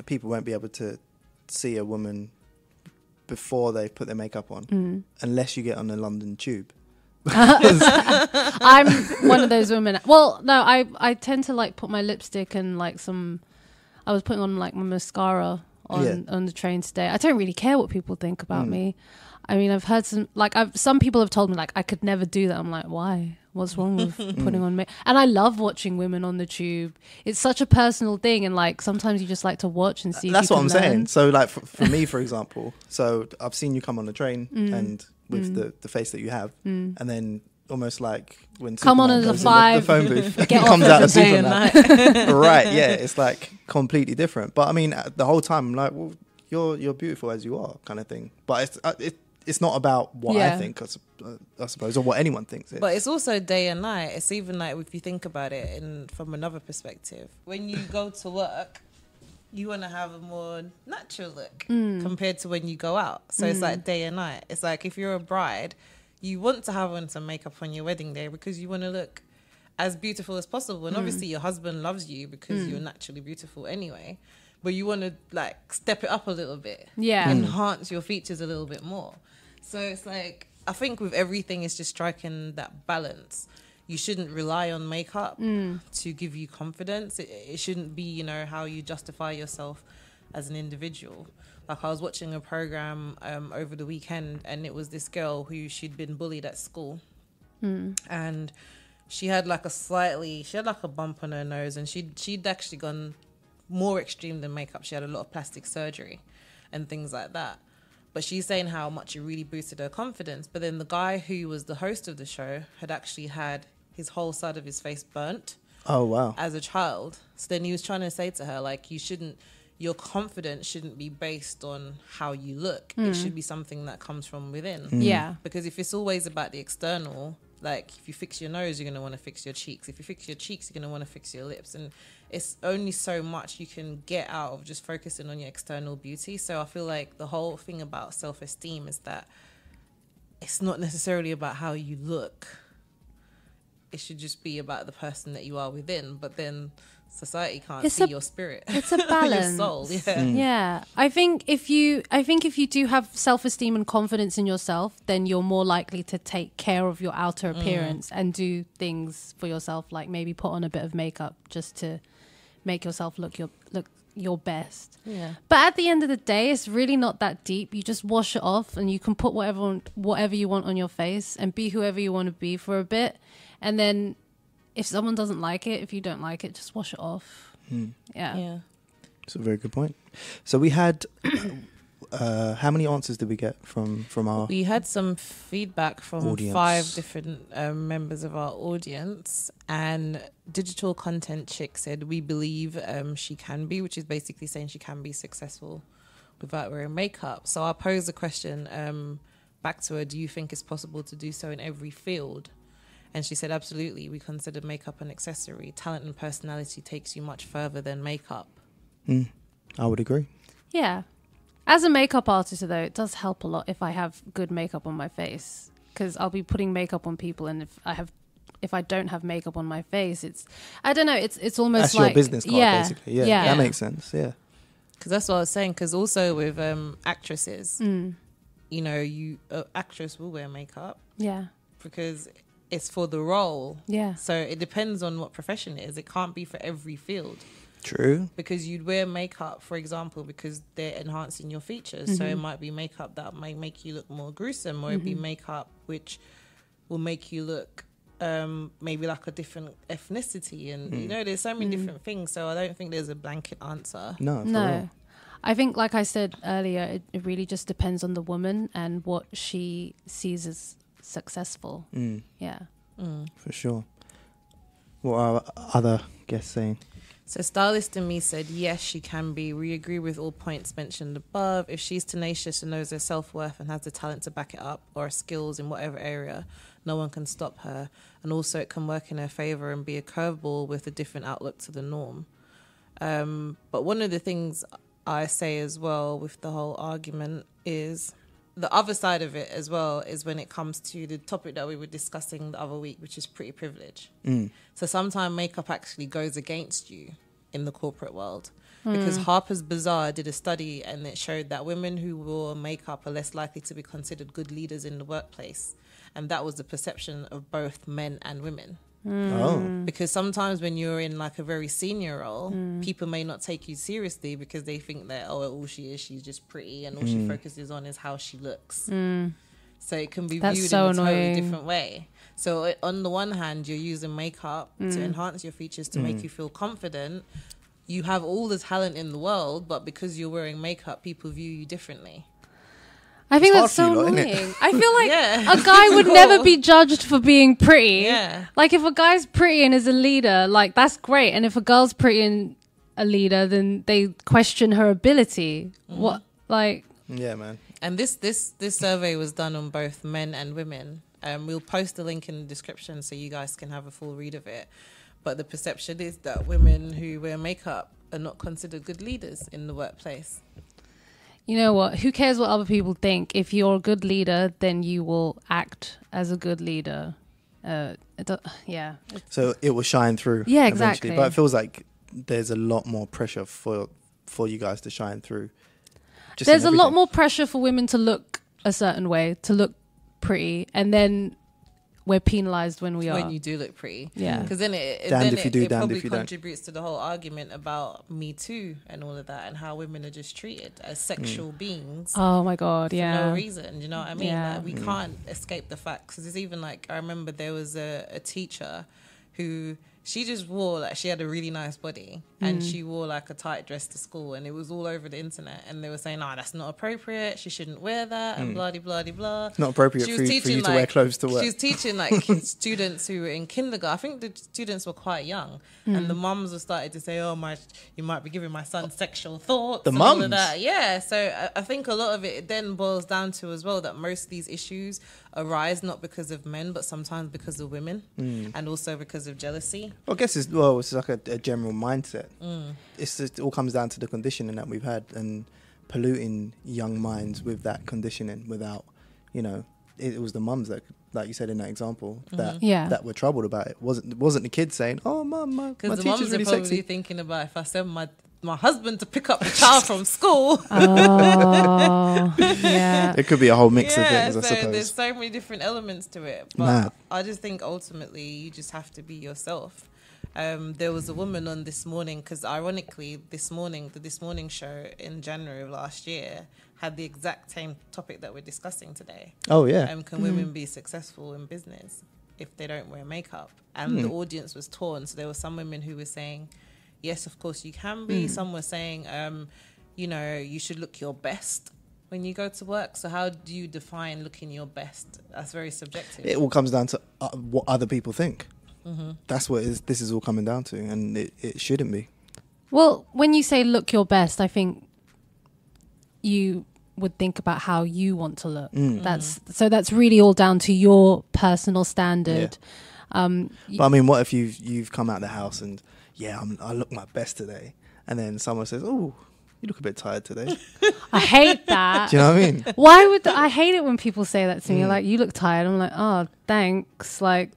people won't be able to see a woman before they put their makeup on, unless you get on the London Tube. I'm one of those women. Well, no, I tend to like put my lipstick and like I was putting on like my mascara on the train today. I don't really care what people think about me. I mean, I've heard some people have told me like I could never do that. I'm like, why? What's wrong with putting on makeup? And I love watching women on the tube. It's such a personal thing, and like sometimes you just like to watch and see. That's what I'm saying. So like for me, for example, so I've seen you come on the train and with the face that you have, and then almost like when come Superman on as a goes five, in the phone booth, get comes out as Superman. Night. Right? Yeah, it's like completely different. But I mean, the whole time I'm like, well, you're beautiful as you are, kind of thing. But it's not about what I think, I suppose, or what anyone thinks. But it's also day and night. It's even like if you think about it from another perspective. When you go to work, you want to have a more natural look compared to when you go out. So it's like day and night. It's like if you're a bride, you want to have on some makeup on your wedding day because you want to look as beautiful as possible. And obviously your husband loves you because you're naturally beautiful anyway. But you want to like step it up a little bit. Yeah. Enhance your features a little bit more. So it's like, I think with everything, it's just striking that balance. you shouldn't rely on makeup to give you confidence. It shouldn't be, you know, how you justify yourself as an individual. Like, I was watching a program over the weekend, and it was this girl who she'd been bullied at school. And she had like a bump on her nose, and she'd actually gone more extreme than makeup. She had a lot of plastic surgery and things like that. But she's saying how much it really boosted her confidence. But then the guy who was the host of the show had actually had his whole side of his face burnt. Oh, wow. As a child. So then he was trying to say to her, like, your confidence shouldn't be based on how you look. It should be something that comes from within. Yeah. Because if it's always about the external, like, if you fix your nose, you're going to want to fix your cheeks. If you fix your cheeks, you're going to want to fix your lips. And it's only so much you can get out of just focusing on your external beauty. So I feel like the whole thing about self-esteem is that it's not necessarily about how you look. It should just be about the person that you are within. But then society can't see your spirit. It's a balance. Your soul, Yeah. I think if you do have self-esteem and confidence in yourself, then you're more likely to take care of your outer appearance and do things for yourself, like maybe put on a bit of makeup just to make yourself look your best. Yeah. But at the end of the day, it's really not that deep. You just wash it off, and you can put whatever you want on your face and be whoever you want to be for a bit. And then if someone doesn't like it, if you don't like it, just wash it off. Yeah. That's a very good point. So we had, how many answers did we get from our... We had some feedback from audience. 5 different members of our audience, and Digital Content Chick said, we believe she can be, which is basically saying she can be successful without wearing makeup. So I'll pose the question back to her, do you think it's possible to do so in every field? And she said, absolutely. We consider makeup an accessory. Talent and personality takes you much further than makeup. I would agree. Yeah. As a makeup artist, though, it does help a lot if I have good makeup on my face, because I'll be putting makeup on people, and if I don't have makeup on my face, it's almost that's like your business card, basically. Yeah, that makes sense. Yeah. Because that's what I was saying. Because also with actresses, you know, actress will wear makeup. Yeah. Because it's for the role. Yeah. So it depends on what profession it is. It can't be for every field. True. Because you'd wear makeup, for example, because they're enhancing your features. So it might be makeup that might make you look more gruesome, or it'd be makeup which will make you look maybe like a different ethnicity. And, you know, there's so many different things. So I don't think there's a blanket answer. No, for real. I think, like I said earlier, it really just depends on the woman and what she sees as successful. Yeah. For sure. What are other guests saying? So Stylist and Me said, yes, she can be. We agree with all points mentioned above. If she's tenacious and knows her self-worth and has the talent to back it up, or skills in whatever area, no one can stop her. And also it can work in her favour and be a curveball with a different outlook to the norm. But one of the things I say as well with the whole argument is the other side of it as well is when it comes to the topic that we were discussing the other week, which is pretty privilege. So sometimes makeup actually goes against you in the corporate world, because Harper's Bazaar did a study and it showed that women who wore makeup are less likely to be considered good leaders in the workplace. And that was the perception of both men and women. Because sometimes when you're in like a very senior role, people may not take you seriously because they think that, oh, all she is, she's just pretty, and all she focuses on is how she looks. So it can be viewed in a totally different way. So on the one hand, you're using makeup to enhance your features, to make you feel confident. You have all the talent in the world, but because you're wearing makeup, people view you differently. I think that's so annoying. I feel like a guy would never be judged for being pretty. Yeah. Like, if a guy's pretty and is a leader, like, that's great. And if a girl's pretty and a leader, then they question her ability. What, like... Yeah, man. And this survey was done on both men and women. We'll post a link in the description so you guys can have a full read of it. But the perception is that women who wear makeup are not considered good leaders in the workplace. You know what? Who cares what other people think? If you're a good leader, then you will act as a good leader. Yeah. So it will shine through. Yeah, eventually. exactly. But it feels like there's a lot more pressure for you guys to shine through. There's a lot more pressure for women to look a certain way, to look pretty. And then we're penalized when we are. When you do look pretty. Yeah. Because then it probably contributes to the whole argument about Me Too and all of that, and how women are just treated as sexual beings. Oh my God, for yeah. no reason, you know what I mean? Yeah. Like, we can't escape the facts. Because it's even like, I remember there was a teacher who, she just wore, like, she had a really nice body, and she wore like a tight dress to school, and it was all over the internet, and they were saying, "Oh, that's not appropriate. She shouldn't wear that," and blah blah blah blah. It's not appropriate for you to wear clothes to work. She was teaching like students who were in kindergarten. I think the students were quite young, and the mums were started to say, "Oh my, you might be giving my son sexual thoughts." The and mums, all of that. Yeah. So I think a lot of it then boils down to as well that most of these issues arise not because of men, but sometimes because of women, and also because of jealousy. I guess it's like a general mindset. It all comes down to the conditioning that we've had, and polluting young minds with that conditioning without, it was the mums that, like you said in that example, that were troubled about it. It wasn't the kids saying, "Oh, mum, my teacher's really sexy." Because the mums are probably thinking about, if I send my husband to pick up the child from school. Oh, yeah. It could be a whole mix of things, I suppose. There's so many different elements to it. But I just think ultimately you just have to be yourself. There was a woman on This Morning, because ironically the This Morning show in January of last year had the exact same topic that we're discussing today. Oh yeah. Can women be successful in business if they don't wear makeup? And the audience was torn. So there were some women who were saying, yes, of course you can be. Some were saying, you should look your best when you go to work. So how do you define looking your best? That's very subjective. It all comes down to what other people think. That's what this is all coming down to, and it shouldn't be. Well, when you say look your best, I think you would think about how you want to look. That's really all down to your personal standard. Yeah. But I mean, what if you've come out the house and I look my best today, and then someone says, "Oh, you look a bit tired today." I hate that. Do you know what I mean? Why would I hate it when people say that to me? Like, you look tired. I'm like, oh, thanks. Like,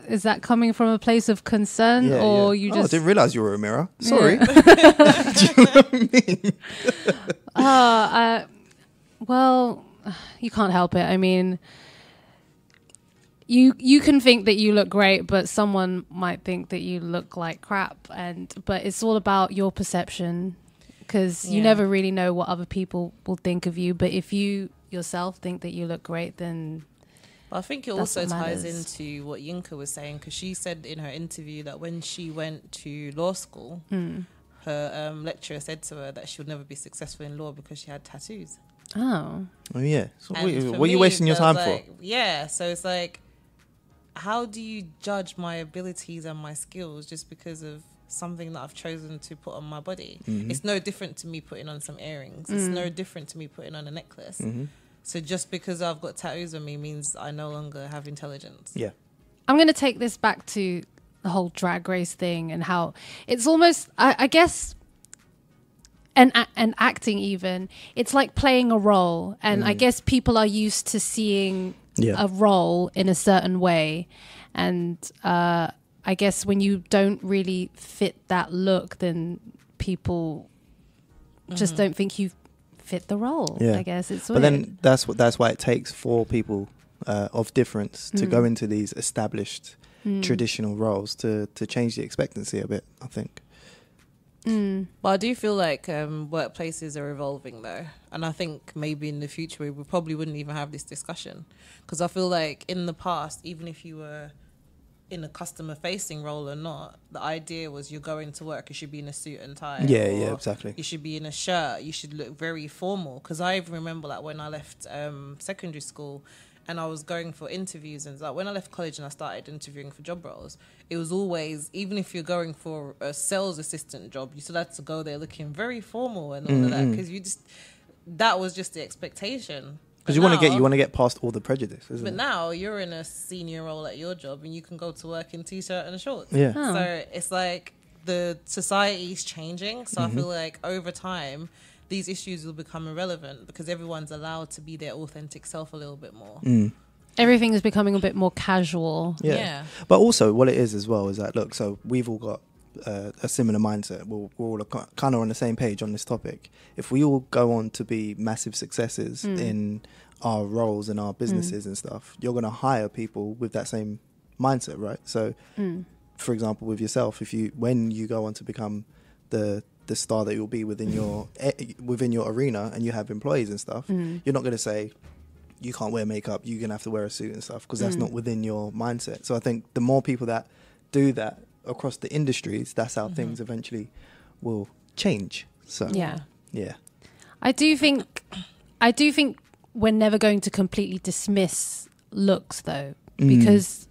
is that coming from a place of concern, or you just? I didn't realize you were a mirror. Sorry. Do you know what I mean? Well, you can't help it. I mean, you can think that you look great, but someone might think that you look like crap, but it's all about your perception. Because you never really know what other people will think of you. But if you yourself think that you look great, then I think it also ties into what Yinka was saying, because she said in her interview that when she went to law school, her lecturer said to her that she would never be successful in law because she had tattoos. Oh yeah. So what are you wasting your time for? Yeah. So it's like, how do you judge my abilities and my skills just because of something that I've chosen to put on my body? It's no different to me putting on some earrings. It's no different to me putting on a necklace. So just because I've got tattoos on me means I no longer have intelligence. Yeah. I'm going to take this back to the whole drag race thing and how it's almost, I guess, and acting even, it's like playing a role. And I guess people are used to seeing a role in a certain way. And I guess when you don't really fit that look, then people just don't think you fit the role. I guess it's weird. But then that's why it takes for people of difference to go into these established traditional roles to change the expectancy a bit, I think. But I do feel like workplaces are evolving though, and I think maybe in the future we probably wouldn't even have this discussion, because I feel like in the past, even if you were in a customer facing role or not, the idea was you're going to work, you should be in a suit and tie. Yeah, exactly. You should be in a shirt, you should look very formal. Because I even remember like when I left secondary school and I was going for interviews, and like when I left college and I started interviewing for job roles, it was always, even if you're going for a sales assistant job, you still had to go there looking very formal and all of that, because that was just the expectation. Because you want to get past all the prejudice, isn't it? But now you're in a senior role at your job and you can go to work in t-shirt and shorts. Yeah. Oh. So it's like the society's changing. So I feel like over time, these issues will become irrelevant because everyone's allowed to be their authentic self a little bit more. Everything is becoming a bit more casual. Yeah. But also what it is as well is that, look, so we've all got a similar mindset. We're all kind of on the same page on this topic. If we all go on to be massive successes in our roles and our businesses and stuff, you're going to hire people with that same mindset, right? So, for example, with yourself, when you go on to become the star that you'll be within your arena, and you have employees and stuff, you're not going to say you can't wear makeup, you're going to have to wear a suit and stuff, because that's not within your mindset. So I think the more people that do that across the industries, that's how things eventually will change. So yeah. I do think we're never going to completely dismiss looks, though, because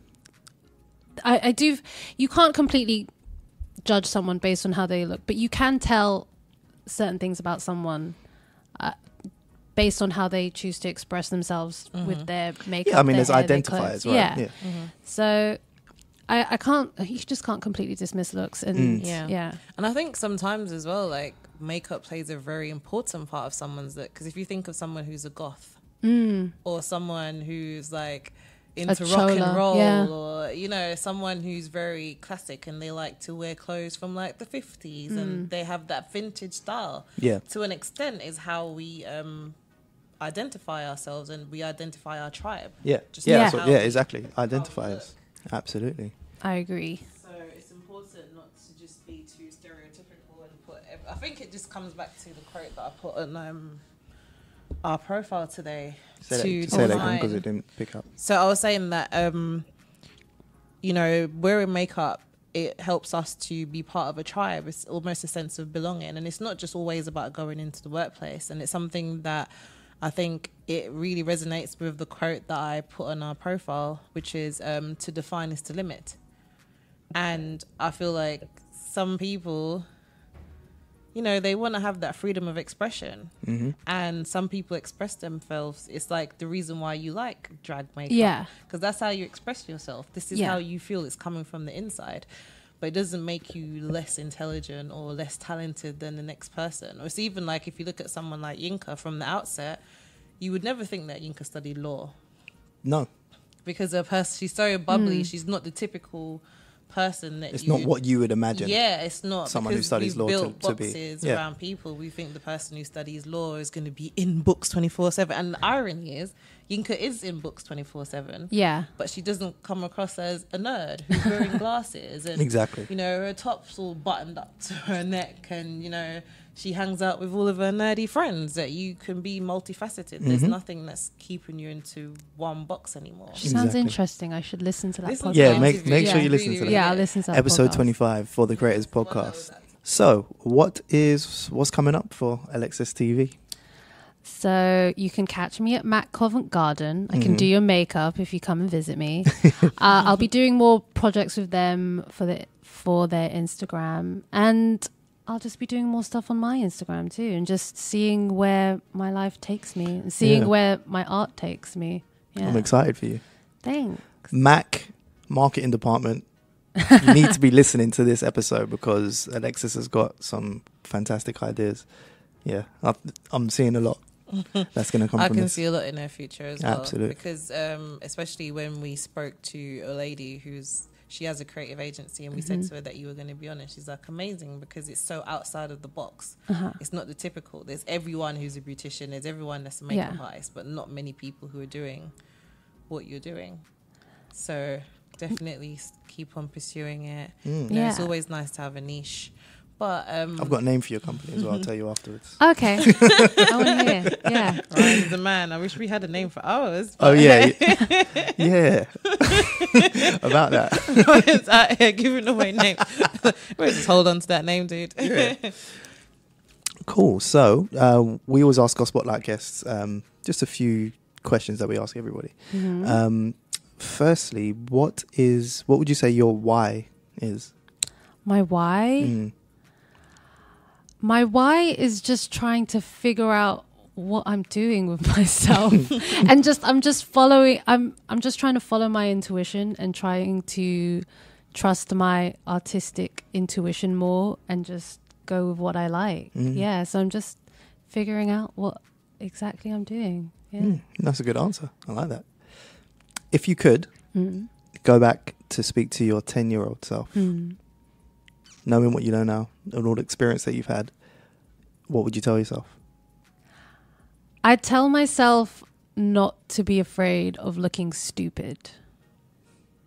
you can't completely judge someone based on how they look, but you can tell certain things about someone based on how they choose to express themselves with their makeup. Yeah, I mean, there's hair, identifiers, right? Yeah. So I can't, you just can't completely dismiss looks. And and I think sometimes as well, like, makeup plays a very important part of someone's look, because if you think of someone who's a goth or someone who's like into rock and roll, or you know, someone who's very classic and they like to wear clothes from like the 50s and they have that vintage style, to an extent is how we identify ourselves, and we identify our tribe. Exactly, identifiers. Absolutely, I agree. So it's important not to just be too stereotypical and put I think it just comes back to the quote that I put on our profile today. Say that again, because it didn't pick up. So I was saying that, you know, wearing makeup, it helps us to be part of a tribe. It's almost a sense of belonging. And it's not just always about going into the workplace. And it's something that I think it really resonates with the quote that I put on our profile, which is to define is to limit. And I feel like some people, you know, they want to have that freedom of expression. And some people express themselves. It's like the reason why you like drag makeup. Yeah. Because that's how you express yourself. This is how you feel it's coming from the inside. But it doesn't make you less intelligent or less talented than the next person. Or it's even like, if you look at someone like Yinka from the outset, you would never think that Yinka studied law. No. Because she's so bubbly. She's not the typical person that it's not what you would imagine. Yeah, it's not someone who studies law built to be boxes around people. We think the person who studies law is going to be in books 24/7, and the irony is Yinka is in books 24/7. Yeah, but she doesn't come across as a nerd who's wearing glasses and exactly. You know, her top's all buttoned up to her neck, and you know, she hangs out with all of her nerdy friends. That you can be multifaceted. There's nothing that's keeping you into one box anymore. Sounds interesting. I should listen to that podcast. Yeah, make sure you listen to that. Yeah, I'll listen to that episode podcast. 25 for the Creators Podcast. So, what's coming up for Alexis TV? So you can catch me at Mac Covent Garden. I can do your makeup if you come and visit me. I'll be doing more projects with them for their Instagram, and I'll just be doing more stuff on my Instagram too, and just seeing where my life takes me and seeing where my art takes me. Yeah. I'm excited for you. Thanks. Mac, marketing department, you need to be listening to this episode, because Alexis has got some fantastic ideas. Yeah, I'm seeing a lot that's going to come from this. I can see a lot in her future as well. Absolutely. Because especially when we spoke to a lady she has a creative agency, and we said to her that you were going to be on it. She's like, amazing, because it's so outside of the box. It's not the typical. There's everyone who's a beautician. There's everyone that's a makeup artist, but not many people who are doing what you're doing. So definitely keep on pursuing it. You know, it's always nice to have a niche. But I've got a name for your company as well. I'll tell you afterwards. Okay. I want to hear. Yeah. Ryan's the man. I wish we had a name for ours. Oh, yeah. Yeah. About that. It's out here giving away names. We'll just hold on to that name, dude. Yeah. Cool. So we always ask our Spotlight guests just a few questions that we ask everybody. Firstly, what would you say your why is? My why? My why is just trying to figure out what I'm doing with myself. And I'm just trying to follow my intuition and trying to trust my artistic intuition more and just go with what I like. Yeah, so I'm just figuring out what exactly I'm doing. Yeah. That's a good answer. I like that. If you could go back to speak to your 10-year-old self, knowing what you know now and all the experience that you've had, what would you tell yourself? I'd tell myself not to be afraid of looking stupid.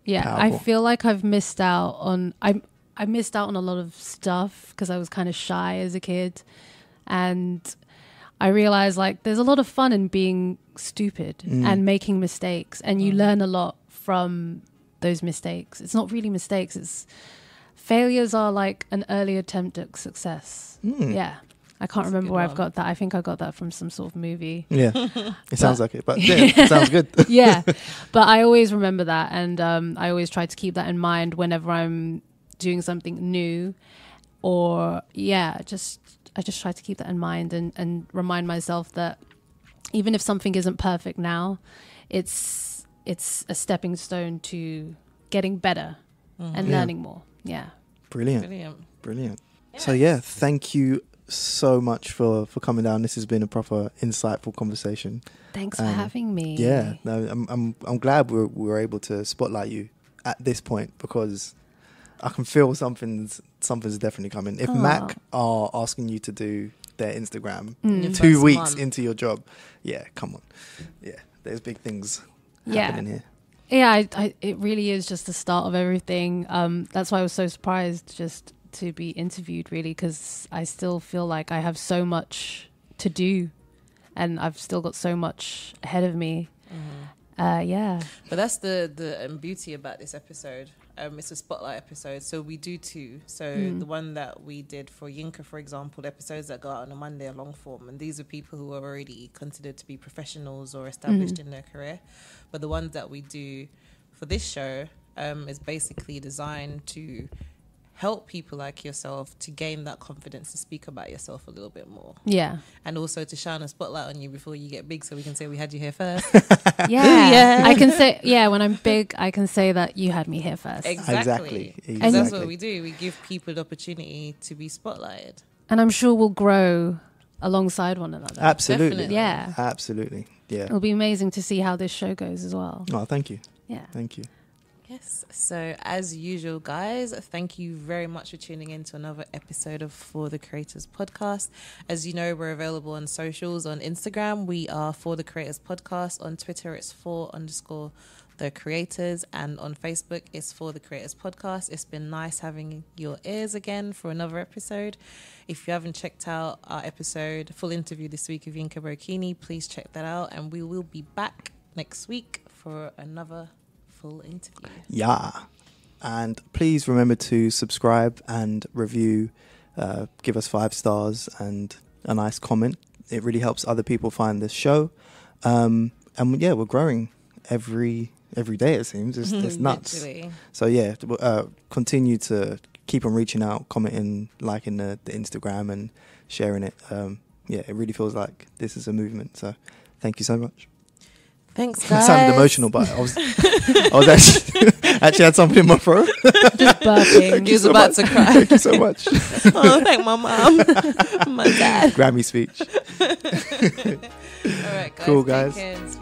Yeah, Powerful. I feel like I've missed out on... I missed out on a lot of stuff because I was kind of shy as a kid. And I realized like there's a lot of fun in being stupid and making mistakes. And you learn a lot from those mistakes. It's not really mistakes. It's failures are like an early attempt at success. Yeah. I can't remember where I've got that. I think I got that from some sort of movie. Yeah, it sounds like it, but yeah, it sounds good. Yeah, but I always remember that. And I always try to keep that in mind whenever I'm doing something new, or I just try to keep that in mind and remind myself that even if something isn't perfect now, it's a stepping stone to getting better and learning more. Yeah. Brilliant. Yes. So yeah, thank you so much for coming down. This has been a proper insightful conversation. Thanks for having me. Yeah, no, I'm glad we were able to spotlight you at this point, because I can feel something's definitely coming. If Mac are asking you to do their Instagram 2 weeks into your job, yeah, come on. Yeah, there's big things happening here. Yeah, it really is just the start of everything. That's why I was so surprised just to be interviewed, really, because I still feel like I have so much to do and I've still got so much ahead of me. Yeah. But that's the beauty about this episode. It's a spotlight episode, so we do two. So the one that we did for Yinka, for example, the episodes that go out on a Monday are long form, and these are people who are already considered to be professionals or established in their career. But the ones that we do for this show is basically designed to help people like yourself to gain that confidence to speak about yourself a little bit more. Yeah. And also to shine a spotlight on you before you get big, so we can say we had you here first. Yeah. I can say, when I'm big, I can say that you had me here first. Exactly. And that's what we do. We give people the opportunity to be spotlighted. And I'm sure we'll grow alongside one another. Absolutely. Definitely. Yeah. Absolutely. Yeah. It'll be amazing to see how this show goes as well. Oh, thank you. Yeah. Thank you. Yes. So as usual, guys, thank you very much for tuning in to another episode of For the Creators podcast. As you know, we're available on socials. On Instagram, we are For the Creators podcast. On Twitter, it's _the creators. And on Facebook, it's For the Creators podcast. It's been nice having your ears again for another episode. If you haven't checked out our full interview this week of Yinka Brokini, please check that out. And we will be back next week for another full interview. Yeah. And please remember to subscribe and review, give us 5 stars and a nice comment. It really helps other people find this show. And yeah, we're growing every day, it seems. It's nuts. Literally. So yeah, continue to keep on reaching out, commenting, liking the Instagram and sharing it. Yeah, it really feels like this is a movement. So thank you so much. Thanks, guys. It sounded emotional, but I was actually had something in my throat. Just burping. You was about to cry. Thank you so much. Oh, thank my mom, my dad. Grammy speech. All right, guys. Cool, guys.